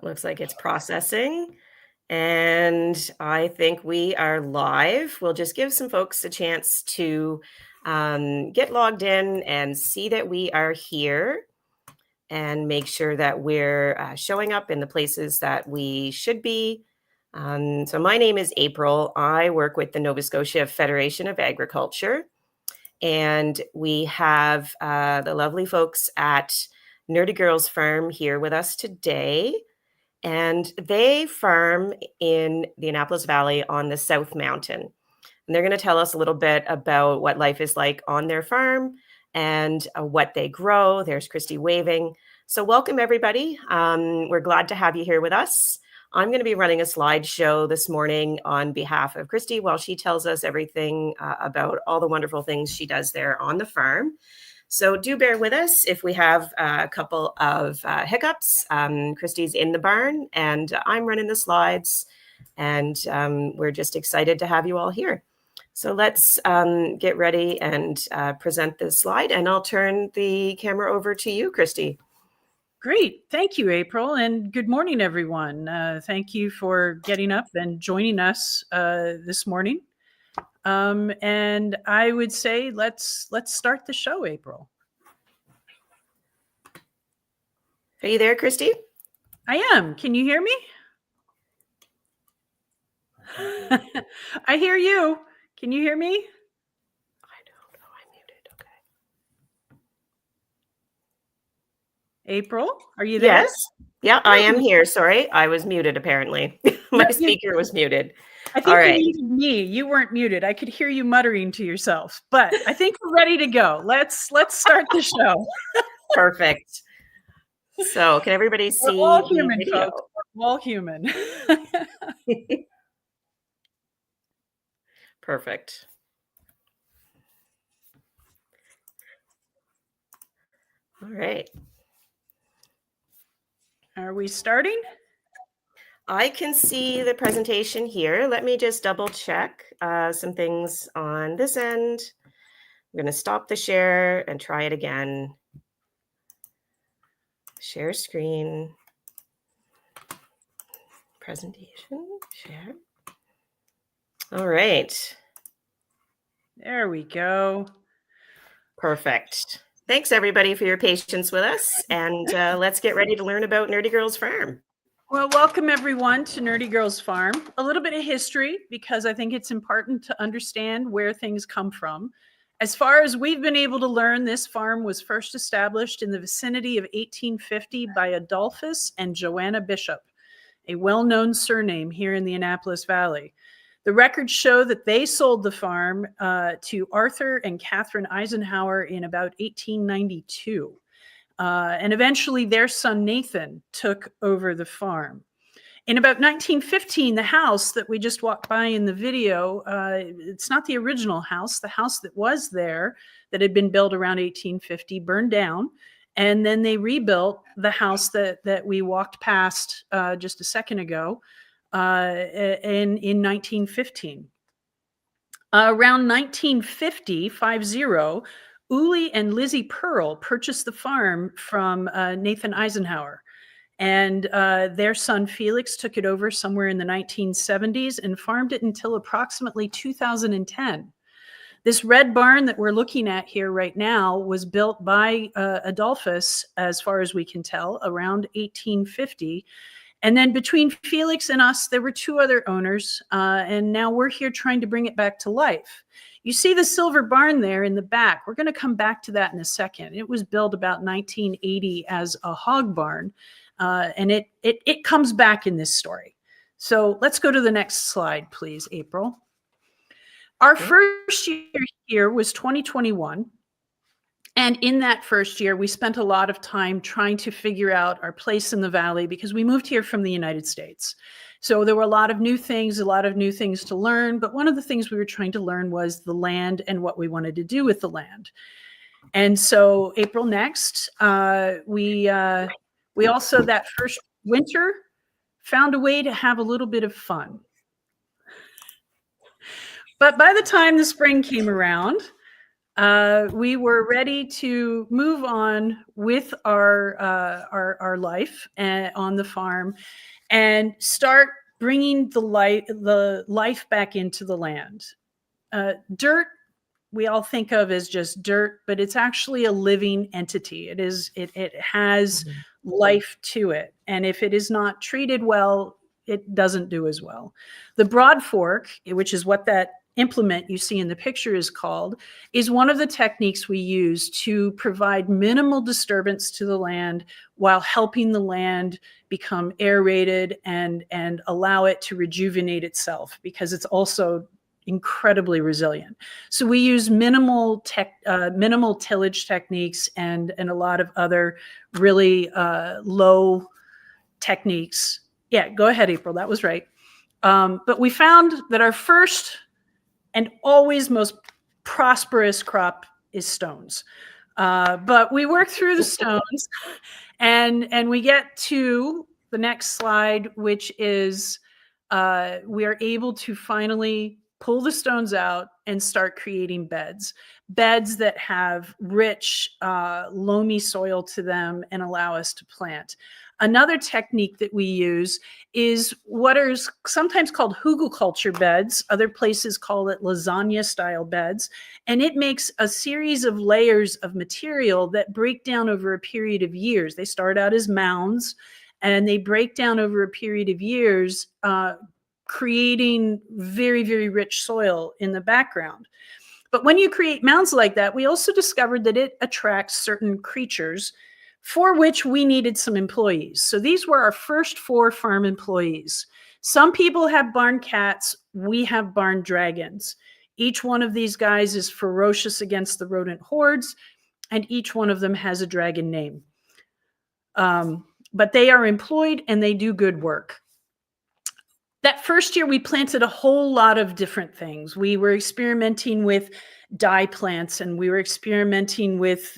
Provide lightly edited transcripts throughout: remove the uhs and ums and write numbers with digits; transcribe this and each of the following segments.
Looks like it's processing. And I think we are live. We'll just give some folks a chance to get logged in and see that we are here and make sure that we're showing up in the places that we should be. So my name is April. I work with the Nova Scotia Federation of Agriculture. And we have the lovely folks at Nerdy Girls Farm here with us today. And they farm in the Annapolis Valley on the South Mountain. And they're going to tell us a little bit about what life is like on their farm and what they grow. There's Christy waving. So welcome, everybody. We're glad to have you here with us. I'm going to be running a slideshow this morning on behalf of Christy while she tells us everything about all the wonderful things she does there on the farm. So do bear with us if we have a couple of hiccups. Christy's in the barn and I'm running the slides, and we're just excited to have you all here. So let's get ready and present this slide, and I'll turn the camera over to you, Christy. Great. Thank you, April. And good morning, everyone. Thank you for getting up and joining us this morning. And I would say let's start the show, April. Are you there, Christy? I am. Can you hear me? I hear you. Can you hear me? I don't know. I'm muted. Okay. April, are you there? Yes. Yeah, I am here. Sorry, I was muted apparently. My speaker was muted. I think you muted me. You weren't muted. I could hear you muttering to yourself, but I think we're ready to go. Let's start the show. Perfect. So can everybody see? We're all human, folks. We're all human. Perfect. All right. Are we starting? I can see the presentation here. Let me just double check some things on this end. I'm going to stop the share and try it again. Share screen. Presentation, share. All right. There we go. Perfect. Thanks, everybody, for your patience with us. And let's get ready to learn about Nerdy Girls Farm. Well, welcome, everyone, to Nerdy Girls Farm. A little bit of history, because I think it's important to understand where things come from. As far as we've been able to learn, this farm was first established in the vicinity of 1850 by Adolphus and Joanna Bishop, a well-known surname here in the Annapolis Valley. The records show that they sold the farm to Arthur and Catherine Eisenhower in about 1892. And eventually their son Nathan took over the farm. In about 1915, the house that we just walked by in the video, it's not the original house. The house that was there that had been built around 1850 burned down. And then they rebuilt the house that we walked past just a second ago in 1915. Around 1950, Uli and Lizzie Pearl purchased the farm from Nathan Eisenhower. And their son Felix took it over somewhere in the 1970s and farmed it until approximately 2010. This red barn that we're looking at here right now was built by Adolphus, as far as we can tell, around 1850. And then between Felix and us, there were two other owners, and now we're here trying to bring it back to life. You see the silver barn there in the back. We're going to come back to that in a second. It was built about 1980 as a hog barn, and it comes back in this story. So let's go to the next slide, please, April. Our first year here was 2021. And in that first year, we spent a lot of time trying to figure out our place in the valley because we moved here from the United States. So there were a lot of new things to learn. But one of the things we were trying to learn was the land and what we wanted to do with the land. And so April next, we also that first winter found a way to have a little bit of fun. But by the time the spring came around, we were ready to move on with our life on the farm and start bringing the life back into the land. Dirt we all think of as just dirt, but it's actually a living entity. It has life to it, and if it is not treated well, it doesn't do as well. The broad fork, which is what that implement you see in the picture is called, is one of the techniques we use to provide minimal disturbance to the land while helping the land become aerated and allow it to rejuvenate itself, because it's also incredibly resilient. So we use minimal tillage techniques and a lot of other really low techniques. Yeah, go ahead, April. That was right. But we found that our first and always most prosperous crop is stones. But we work through the stones and we get to the next slide, which is we are able to finally pull the stones out and start creating beds that have rich, loamy soil to them and allow us to plant. Another technique that we use is what are sometimes called hugelkultur beds. Other places call it lasagna style beds. And it makes a series of layers of material that break down over a period of years. They start out as mounds and they break down over a period of years, creating very, very rich soil in the background. But when you create mounds like that, we also discovered that it attracts certain creatures for which we needed some employees. So these were our first 4 farm employees. Some people have barn cats. We have barn dragons. Each one of these guys is ferocious against the rodent hordes, and each one of them has a dragon name. But they are employed and they do good work. That first year, we planted a whole lot of different things. We were experimenting with dye plants and we were experimenting with,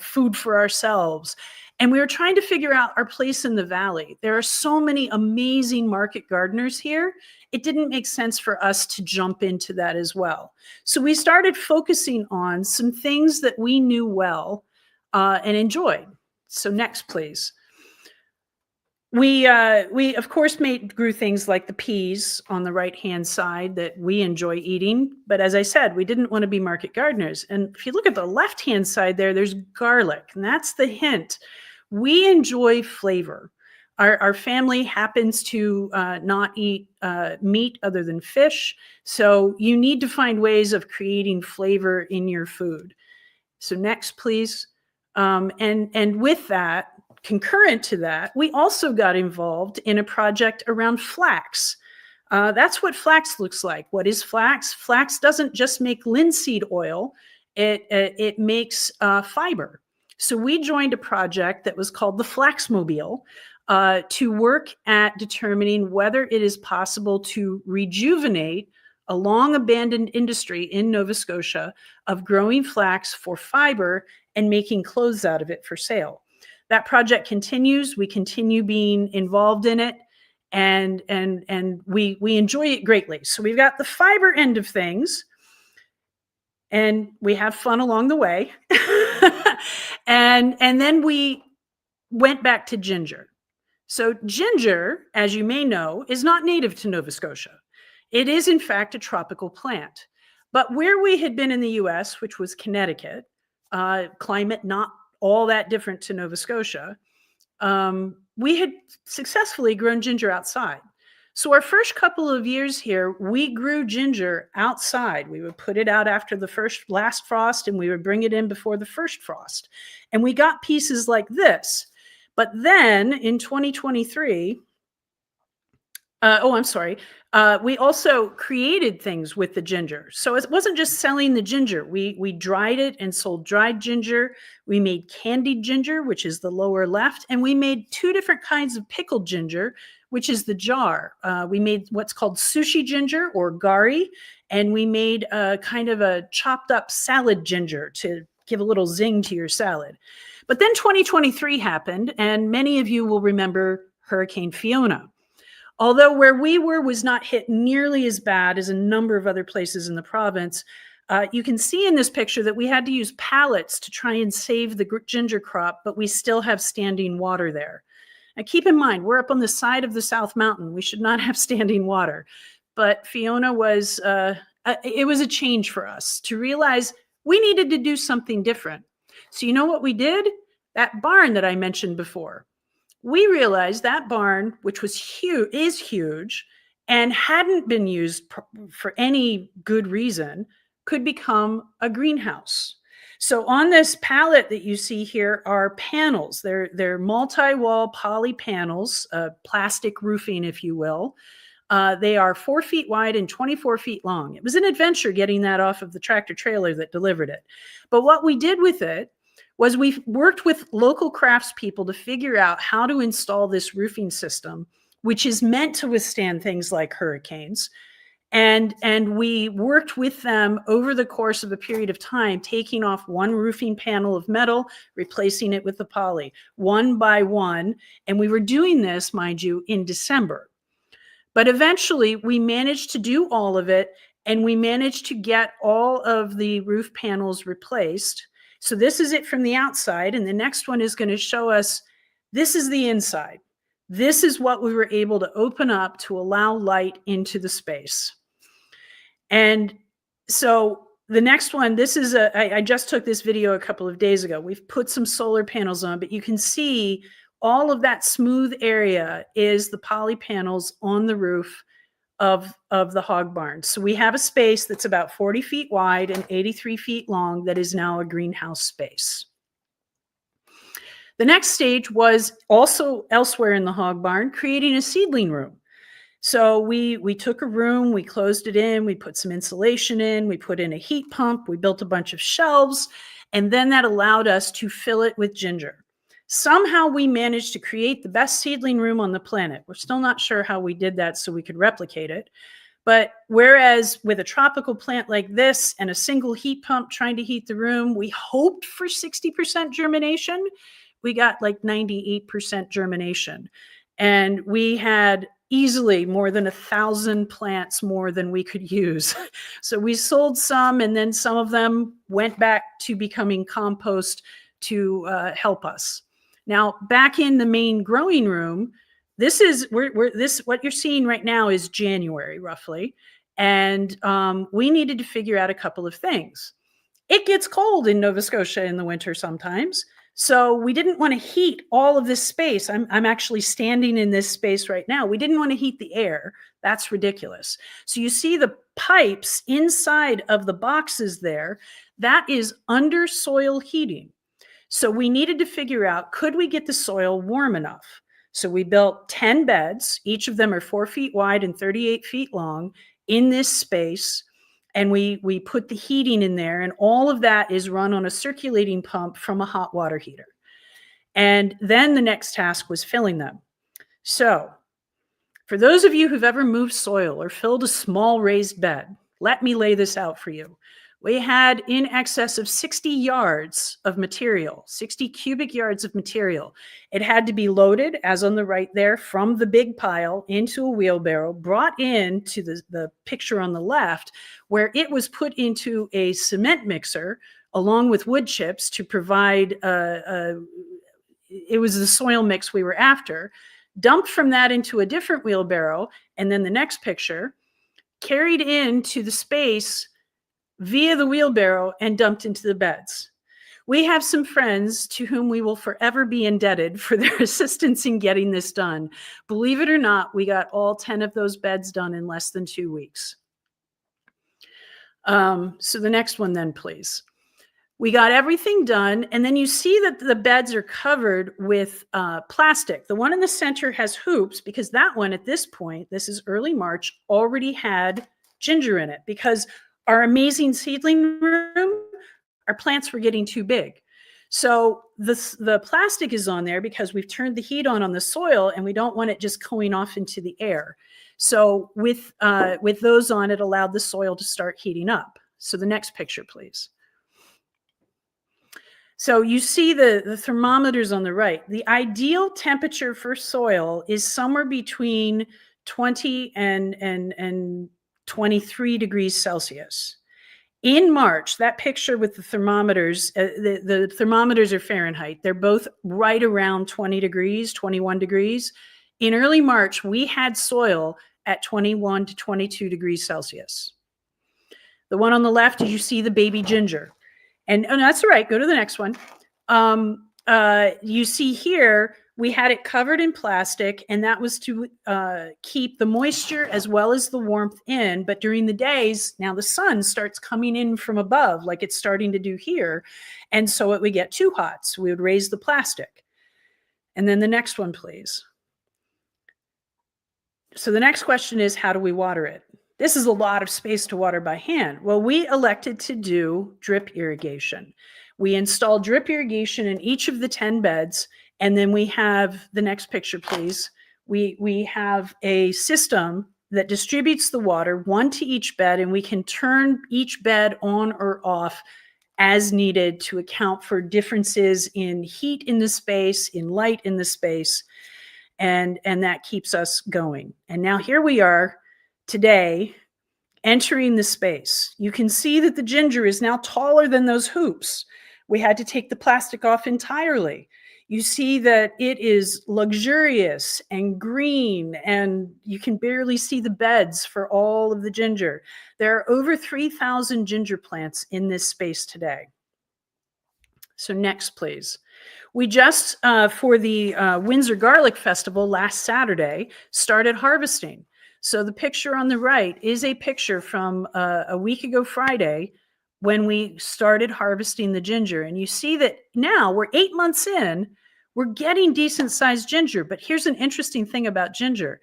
food for ourselves. And we were trying to figure out our place in the valley. There are so many amazing market gardeners here. It didn't make sense for us to jump into that as well. So we started focusing on some things that we knew well and enjoyed. So next, please. We of course grew things like the peas on the right-hand side that we enjoy eating. But as I said, we didn't want to be market gardeners. And if you look at the left-hand side there's garlic, and that's the hint. We enjoy flavor. Our family happens to not eat meat other than fish. So you need to find ways of creating flavor in your food. So next, please. And with that, concurrent to that, we also got involved in a project around flax. That's what flax looks like. What is flax? Flax doesn't just make linseed oil. It makes fiber. So we joined a project that was called the Flaxmobile to work at determining whether it is possible to rejuvenate a long abandoned industry in Nova Scotia of growing flax for fiber and making clothes out of it for sale. That project continues. We continue being involved in it, and we enjoy it greatly. So we've got the fiber end of things, and we have fun along the way. and then we went back to ginger. So ginger, as you may know, is not native to Nova Scotia. It is, in fact, a tropical plant. But where we had been in the US, which was Connecticut, climate not all that different to Nova Scotia, we had successfully grown ginger outside. So our first couple of years here, we grew ginger outside. We would put it out after the last frost, and we would bring it in before the first frost. And we got pieces like this. But then in 2023, we also created things with the ginger. So it wasn't just selling the ginger. We dried it and sold dried ginger. We made candied ginger, which is the lower left. And we made 2 different kinds of pickled ginger, which is the jar. We made what's called sushi ginger or gari. And we made a kind of a chopped up salad ginger to give a little zing to your salad. But then 2023 happened, and many of you will remember Hurricane Fiona. Although where we were was not hit nearly as bad as a number of other places in the province, You can see in this picture that we had to use pallets to try and save the ginger crop, but we still have standing water there. Now, keep in mind, we're up on the side of the South Mountain. We should not have standing water. But Fiona was, it was a change for us to realize we needed to do something different. So you know what we did? That barn that I mentioned before. We realized that barn, which was huge, is huge, and hadn't been used for any good reason, could become a greenhouse. So on this pallet that you see here are panels. They're multi-wall poly panels, plastic roofing, if you will. They are 4 feet wide and 24 feet long. It was an adventure getting that off of the tractor trailer that delivered it. But what we did with it was we worked with local craftspeople to figure out how to install this roofing system, which is meant to withstand things like hurricanes. And we worked with them over the course of a period of time, taking off one roofing panel of metal, replacing it with the poly, one by one. And we were doing this, mind you, in December. But eventually we managed to do all of it, and we managed to get all of the roof panels replaced. So this is it from the outside, and the next one is going to show us this is the inside. This is what we were able to open up to allow light into the space. And so the next one, this is I just took this video a couple of days ago. We've put some solar panels on, but you can see all of that smooth area is the poly panels on the roof of the hog barn. So we have a space that's about 40 feet wide and 83 feet long that is now a greenhouse space. The next stage was also elsewhere in the hog barn, creating a seedling room. So we took a room, we closed it in, we put some insulation in, we put in a heat pump, we built a bunch of shelves, and then that allowed us to fill it with ginger. Somehow we managed to create the best seedling room on the planet. We're still not sure how we did that so we could replicate it. But whereas with a tropical plant like this and a single heat pump trying to heat the room, we hoped for 60% germination, we got like 98% germination. And we had easily more than 1,000 plants more than we could use. So we sold some, and then some of them went back to becoming compost to help us. Now, back in the main growing room, this is what you're seeing right now is January roughly. And we needed to figure out a couple of things. It gets cold in Nova Scotia in the winter sometimes. So we didn't want to heat all of this space. I'm actually standing in this space right now. We didn't want to heat the air. That's ridiculous. So you see the pipes inside of the boxes there. That is under soil heating. So we needed to figure out, could we get the soil warm enough? So we built 10 beds. Each of them are 4 feet wide and 38 feet long in this space. And we put the heating in there, and all of that is run on a circulating pump from a hot water heater. And then the next task was filling them. So for those of you who've ever moved soil or filled a small raised bed, let me lay this out for you. We had in excess of 60 yards of material, 60 cubic yards of material. It had to be loaded, as on the right there, from the big pile into a wheelbarrow, brought into the picture on the left, where it was put into a cement mixer along with wood chips to provide, it was the soil mix we were after, dumped from that into a different wheelbarrow, and then the next picture, carried into the space via the wheelbarrow and dumped into the beds. We have some friends to whom we will forever be indebted for their assistance in getting this done. Believe it or not, we got all 10 of those beds done in less than 2 weeks. So the next one then, please. We got everything done, and then you see that the beds are covered with plastic. The one in the center has hoops because that one at this point, this is early March, already had ginger in it because our amazing seedling room, our plants were getting too big. So the plastic is on there because we've turned the heat on the soil, and we don't want it just going off into the air. So with those on, it allowed the soil to start heating up. So the next picture, please. So you see the thermometers on the right. The ideal temperature for soil is somewhere between 20 and 23 degrees Celsius. In March, that picture with the thermometers, the thermometers are Fahrenheit. They're both right around 20 degrees, 21 degrees. In early March, we had soil at 21 to 22 degrees Celsius. The one on the left, you see the baby ginger. And that's all right. Go to the next one. You see here, we had it covered in plastic, and that was to keep the moisture as well as the warmth in. But during the days, now the sun starts coming in from above, like it's starting to do here. And so it would get too hot. So we would raise the plastic. And then the next one, please. So the next question is, how do we water it? This is a lot of space to water by hand. Well, we elected to do drip irrigation. We installed drip irrigation in each of the 10 beds. And then we have the next picture, please. We have a system that distributes the water, one to each bed, and we can turn each bed on or off as needed to account for differences in heat in the space, in light in the space, and that keeps us going. And now here we are today, entering the space. You can see that the ginger is now taller than those hoops. We had to take the plastic off entirely. You see that it is luxurious and green, and you can barely see the beds for all of the ginger. There are over 3,000 ginger plants in this space today. So next, please. We just, for the Windsor Garlic Festival last Saturday, started harvesting. So the picture on the right is a picture from a week ago Friday when we started harvesting the ginger. And you see that now we're 8 months in, we're getting decent sized ginger. But here's an interesting thing about ginger.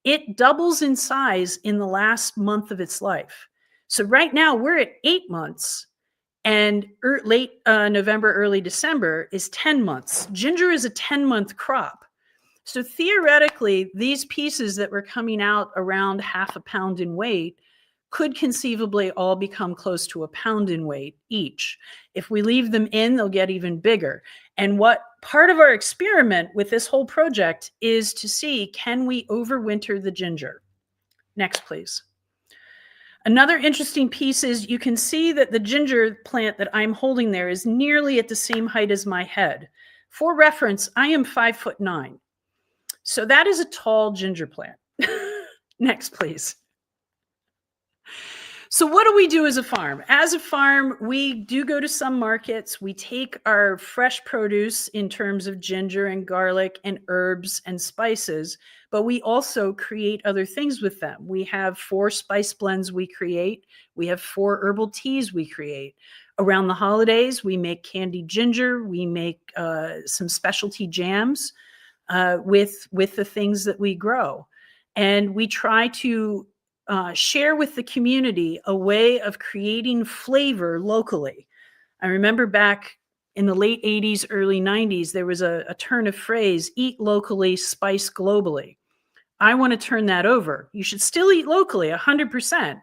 It doubles in size in the last month of its life. So right now we're at 8 months, and late November, early December is 10 months. Ginger is a 10-month crop. So theoretically, these pieces that were coming out around half a pound in weight could conceivably all become close to a pound in weight each. If we leave them in, they'll get even bigger. And what part of our experiment with this whole project is to see, can we overwinter the ginger? Next, please. Another interesting piece is you can see that the ginger plant that I'm holding there is nearly at the same height as my head. For reference, I am 5'9". So that is a tall ginger plant. Next, please. So what do we do as a farm? As a farm, we do go to some markets. We take our fresh produce in terms of ginger and garlic and herbs and spices, but we also create other things with them. We have 4 spice blends we create. We have 4 herbal teas we create. Around the holidays, we make candied ginger. We make some specialty jams with the things that we grow. And we try to share with the community a way of creating flavor locally. I remember back in the late 80s, early 90s, there was a turn of phrase, eat locally, spice globally. I want to turn that over. You should still eat locally, 100%,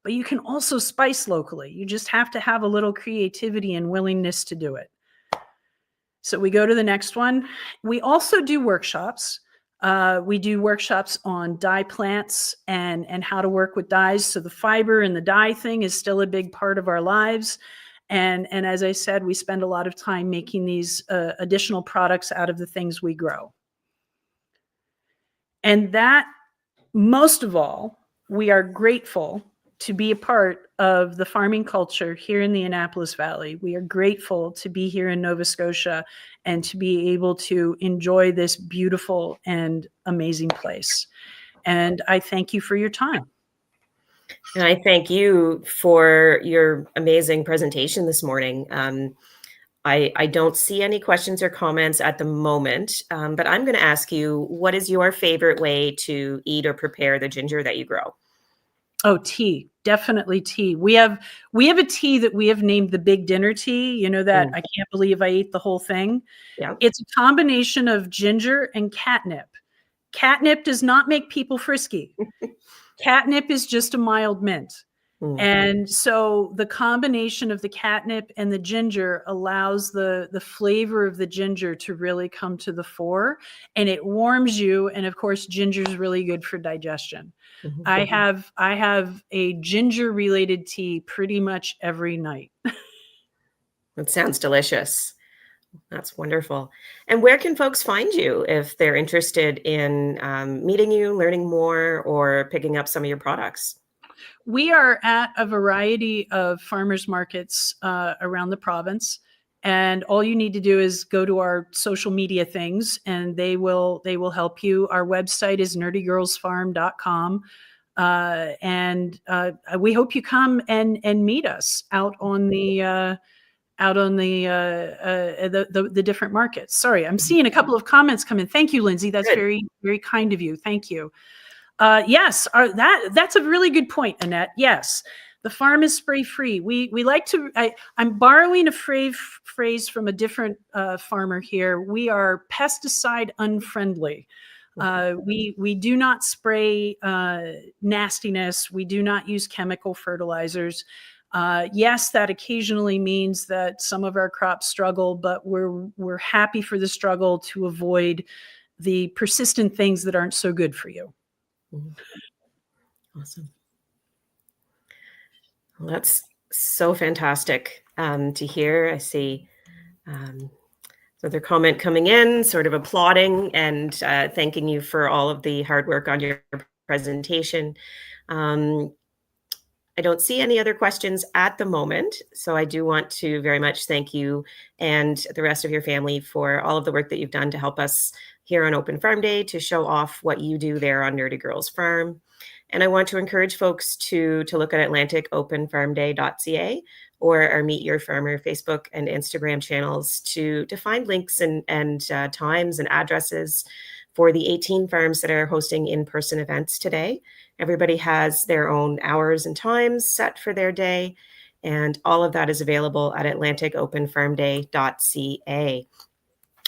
but you can also spice locally. You just have to have a little creativity and willingness to do it. So we go to the next one. We also do workshops. We do workshops on dye plants and how to work with dyes. So the fiber and the dye thing is still a big part of our lives. And as I said, we spend a lot of time making these additional products out of the things we grow. And that, most of all, we are grateful to be a part of the farming culture here in the Annapolis Valley. We are grateful to be here in Nova Scotia and to be able to enjoy this beautiful and amazing place. And I thank you for your time. And I thank you for your amazing presentation this morning. I don't see any questions or comments at the moment, but I'm going to ask you, what is your favorite way to eat or prepare the ginger that you grow? Oh, tea, definitely tea. We have a tea that we have named the Big Dinner Tea. You know that I can't believe I ate the whole thing. Yeah. It's a combination of ginger and catnip. Catnip does not make people frisky. Catnip is just a mild mint. Mm. And so the combination of the catnip and the ginger allows the flavor of the ginger to really come to the fore, and it warms you. And of course, ginger is really good for digestion. Mhm. I have a ginger related tea pretty much every night. That sounds delicious. That's wonderful. And where can folks find you if they're interested in meeting you, learning more, or picking up some of your products? We are at a variety of farmers markets around the province, and all you need to do is go to our social media things, and they will help you. Our website is nerdygirlsfarm.com. And we hope you come and meet us out on the the different markets. Sorry, I'm seeing a couple of comments come in. Thank you, Lindsay. That's Good. very, very kind of you. Thank you. Yes, that's a really good point, Annette. Yes, the farm is spray free. We like to. I'm borrowing a phrase from a different farmer here. We are pesticide unfriendly. We do not spray nastiness. We do not use chemical fertilizers. Yes, that occasionally means that some of our crops struggle, but we're happy for the struggle to avoid the persistent things that aren't so good for you. Mhm. Awesome. Well, that's so fantastic to hear. I see another comment coming in, sort of applauding and thanking you for all of the hard work on your presentation. Um, I don't see any other questions at the moment, so I do want to very much thank you and the rest of your family for all of the work that you've done to help us here on Open Farm Day to show off what you do there on Nerdy Girls Farm. And I want to encourage folks to look at AtlanticOpenFarmDay.ca or our Meet Your Farmer Facebook and Instagram channels to find links and times and addresses for the 18 farms that are hosting in-person events today. Everybody has their own hours and times set for their day, and all of that is available at AtlanticOpenFarmDay.ca.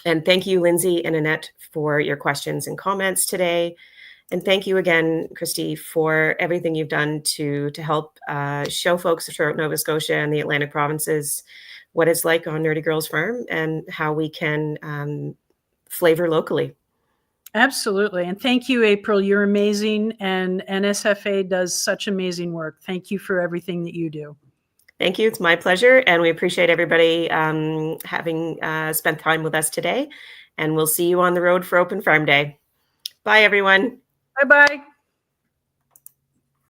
And thank you, Lindsay and Annette, for your questions and comments today. And thank you again, Christy, for everything you've done to help show folks throughout Nova Scotia and the Atlantic provinces what it's like on Nerdy Girls Farm and how we can flavor locally. Absolutely. And thank you, April. You're amazing. And NSFA does such amazing work. Thank you for everything that you do. Thank you. It's my pleasure. And we appreciate everybody having spent time with us today. And we'll see you on the road for Open Farm Day. Bye, everyone. Bye-bye.